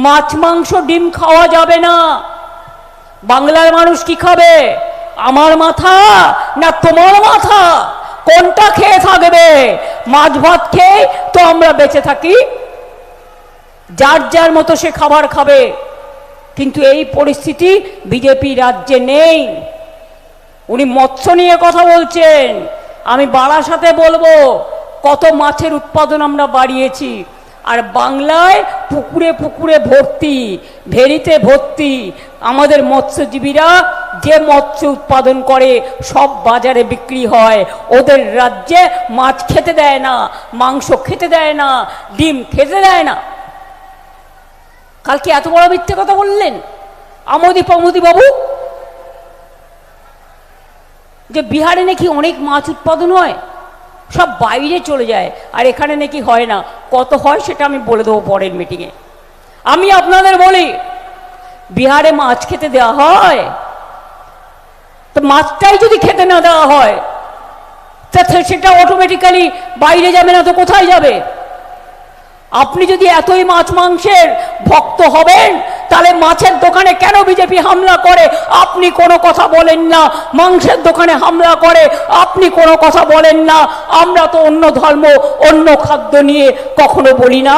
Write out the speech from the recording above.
মাছ মাংস ডিম খাওয়া যাবে না। বাংলার মানুষ কি খাবে? আমার মাথা না তোমার মাথা? কোনটা খেয়ে থাকবে? মাছ ভাত খেয়ে তো আমরা বেঁচে থাকি। যার যার মতো সে খাবার খাবে, কিন্তু এই পরিস্থিতি বিজেপি রাজ্যে নেই। উনি মৎস্য নিয়ে কথা বলছেন, আমি বারাসাতে বলবো কত মাছের উৎপাদন আমরা বাড়িয়েছি। আর বাংলায় পুকুরে পুকুরে ভর্তি, ভেরিতে ভর্তি। আমাদের মৎস্যজীবীরা যে মৎস্য উৎপাদন করে সব বাজারে বিক্রি হয়। ওদের রাজ্যে মাছ খেতে দেয় না, মাংস খেতে দেয় না, ডিম খেতে দেয় না। কালকে এত বড় মিথ্যে কথা বললেন আমোদি প্রমোদি বাবু, যে বিহারে নাকি অনেক মাছ উৎপাদন হয়, সব বাইরে চলে যায়, আর এখানে নাকি হয় না। কত হয় সেটা আমি বলে দেবো পরের মিটিংয়ে। আমি আপনাদের বলি, বিহারে মাছ খেতে দেওয়া হয়, তো মাছটাই যদি খেতে না দেওয়া হয় তা সেটা অটোমেটিক্যালি বাইরে যাবে না তো কোথায় যাবে? আপনি যদি এতই মাছ মাংসের ভক্ত হবেন, তাহলে মাছের দোকানে কেন বিজেপি হামলা করে আপনি কোনো কথা বলেন না? মাংসের দোকানে হামলা করে আপনি কোনো কথা বলেন না? আমরা তো অন্য ধর্ম অন্য খাদ্য নিয়ে কখনো বলি না।